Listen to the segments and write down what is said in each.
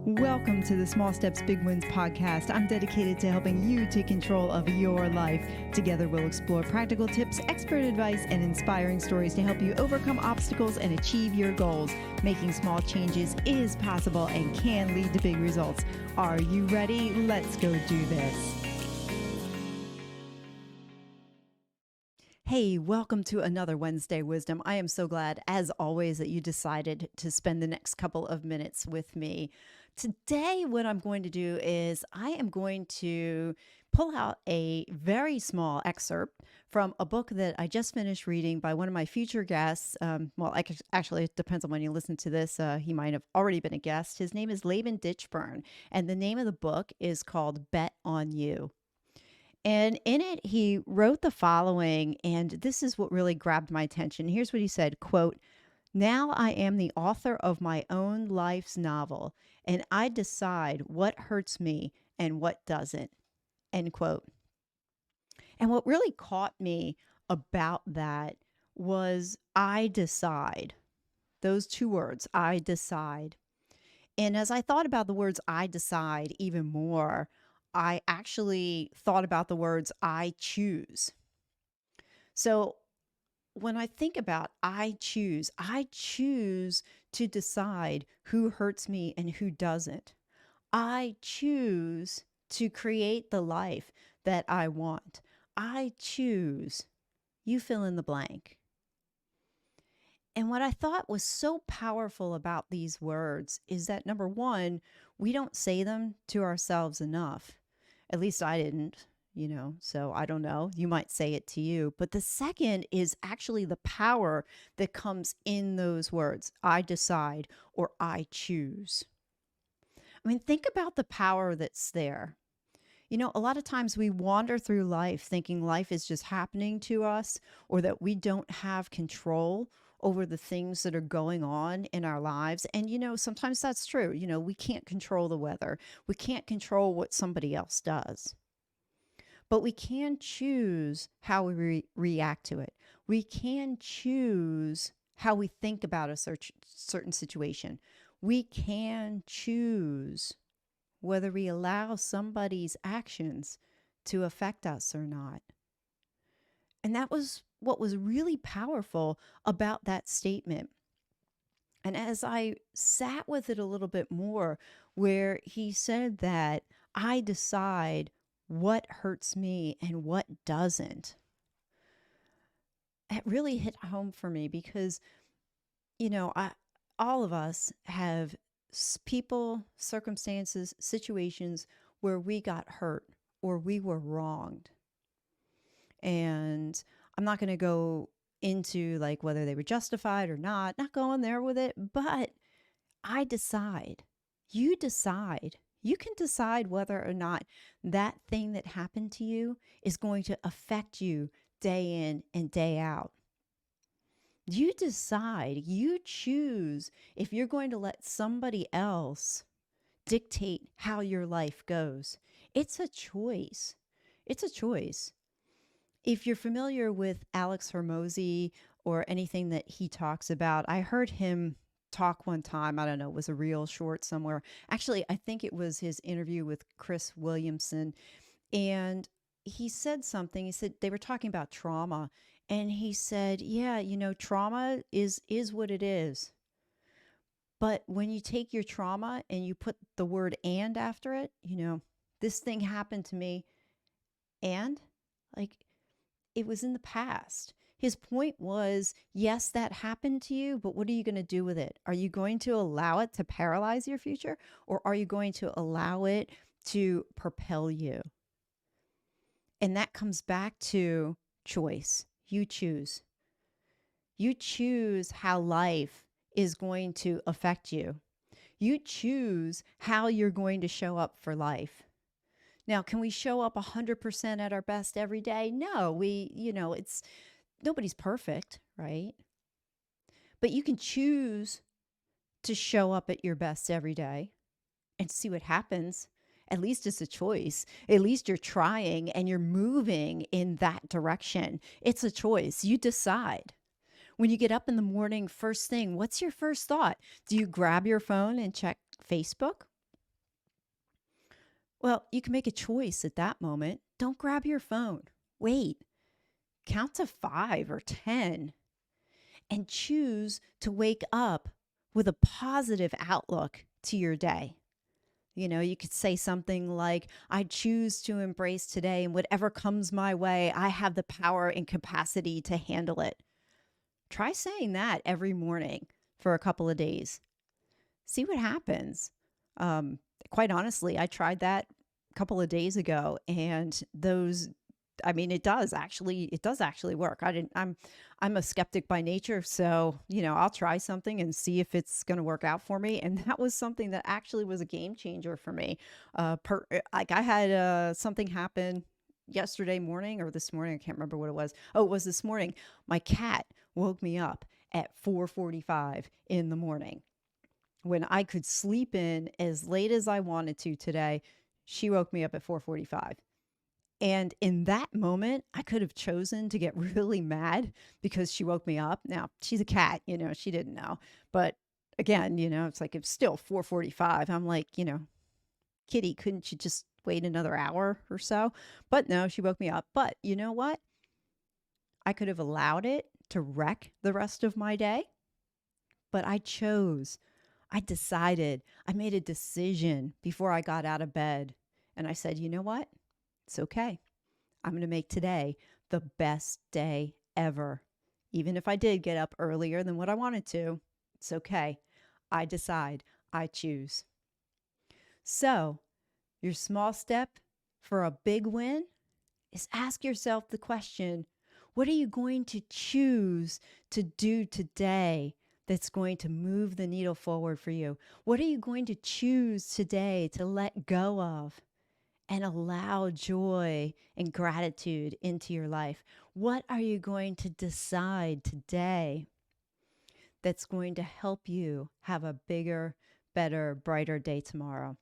Welcome to the Small Steps, Big Wins podcast. I'm dedicated to helping you take control of your life. Together, we'll explore practical tips, expert advice, and inspiring stories to help you overcome obstacles and achieve your goals. Making small changes is possible and can lead to big results. Are you ready? Let's go do this. Hey, welcome to another Wednesday Wisdom. I am so glad, as always, that you decided to spend the next couple of minutes with me. Today, what I'm going to do is I am going to pull out a very small excerpt from a book that I just finished reading by one of my future guests. Actually, it depends on when you listen to this. He might have already been a guest. His name is Laban Ditchburn, and the name of the book is called Bet on You. And in it, he wrote the following, and this is what really grabbed my attention. Here's what he said, quote, "Now I am the author of my own life's novel, and I decide what hurts me and what doesn't," end quote. And what really caught me about that was I decide. Those two words, I decide. And as I thought about the words I decide even more, I actually thought about the words I choose. So when I think about I choose to decide who hurts me and who doesn't. I choose to create the life that I want. I choose, you fill in the blank. And what I thought was so powerful about these words is that, number one, we don't say them to ourselves enough. At least I didn't, so I don't know. You might say it to you. But the second is actually the power that comes in those words. I decide or I choose. I mean, think about the power that's there. A lot of times we wander through life thinking life is just happening to us or that we don't have control over the things that are going on in our lives. And, sometimes that's true. We can't control the weather. We can't control what somebody else does. But we can choose how we react to it. We can choose how we think about a certain situation. We can choose whether we allow somebody's actions to affect us or not. And that was what was really powerful about that statement. And as I sat with it a little bit more, where he said that I decide what hurts me and what doesn't, it really hit home for me because, all of us have people, circumstances, situations where we got hurt or we were wronged. And I'm not going to go into like whether they were justified or not going there with it, but I decide. You decide. You can decide whether or not that thing that happened to you is going to affect you day in and day out. You decide, you choose if you're going to let somebody else dictate how your life goes. It's a choice. It's a choice. If you're familiar with Alex Hormozi or anything that he talks about, I heard him talk one time. I don't know, it was a real short somewhere. Actually, I think it was his interview with Chris Williamson. And he said something. He said they were talking about trauma. And he said, yeah, trauma is what it is. But when you take your trauma and you put the word and after it, this thing happened to me and it was in the past. His point was, yes, that happened to you, but what are you going to do with it? Are you going to allow it to paralyze your future or are you going to allow it to propel you? And that comes back to choice. You choose. You choose how life is going to affect you. You choose how you're going to show up for life. Now, can we show up 100% at our best every day? No, nobody's perfect, right? But you can choose to show up at your best every day and see what happens. At least it's a choice. At least you're trying and you're moving in that direction. It's a choice. You decide. When you get up in the morning, first thing, what's your first thought? Do you grab your phone and check Facebook? Well, you can make a choice at that moment. Don't grab your phone. Wait, count to 5 or 10 and choose to wake up with a positive outlook to your day. You could say something like, I choose to embrace today, and whatever comes my way, I have the power and capacity to handle it. Try saying that every morning for a couple of days. See what happens. Um, Quite honestly, I tried that a couple of days ago, and it does actually work. I'm a skeptic by nature, so I'll try something and see if it's going to work out for me. And that was something that actually was a game changer for me. Like I had something happen yesterday morning or this morning. I can't remember what it was. Oh, it was this morning. My cat woke me up at 4:45 in the morning when I could sleep in as late as I wanted to today. She woke me up at 4:45. And in that moment, I could have chosen to get really mad because she woke me up. Now, she's a cat, she didn't know. But again, it's like it's still 4:45. I'm like, Kitty, couldn't you just wait another hour or so? But no, she woke me up. But you know what? I could have allowed it to wreck the rest of my day, but I chose. I decided. I made a decision before I got out of bed. And I said, you know what? It's okay. I'm going to make today the best day ever. Even if I did get up earlier than what I wanted to, it's okay. I decide. I choose. So, your small step for a big win is ask yourself the question, what are you going to choose to do today that's going to move the needle forward for you? What are you going to choose today to let go of and allow joy and gratitude into your life? What are you going to decide today that's going to help you have a bigger, better, brighter day tomorrow?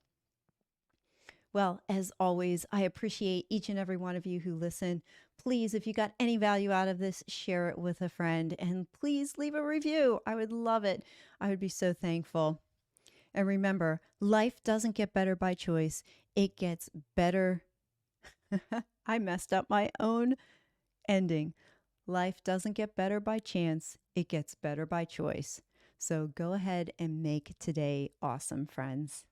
Well, as always, I appreciate each and every one of you who listen. Please, if you got any value out of this, share it with a friend, and please leave a review. I would love it. I would be so thankful. And remember, life doesn't get better by choice. It gets better. I messed up my own ending. Life doesn't get better by chance. It gets better by choice. So go ahead and make today awesome, friends.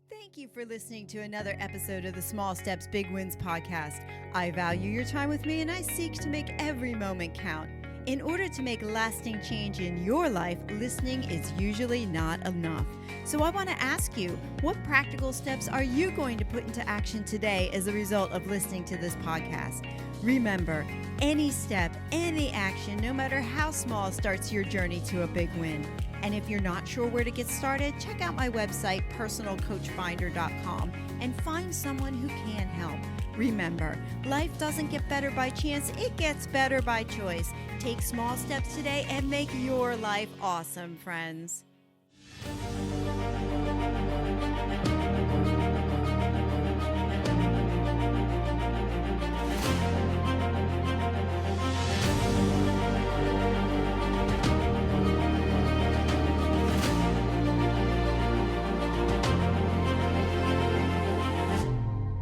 Thank you for listening to another episode of the Small Steps, Big Wins podcast. I value your time with me, and I seek to make every moment count. In order to make lasting change in your life, listening is usually not enough. So I want to ask you, what practical steps are you going to put into action today as a result of listening to this podcast? Remember, any step, any action, no matter how small, starts your journey to a big win. And if you're not sure where to get started, check out my website, personalcoachfinder.com, and find someone who can help. Remember, life doesn't get better by chance, it gets better by choice. Take small steps today and make your life awesome, friends.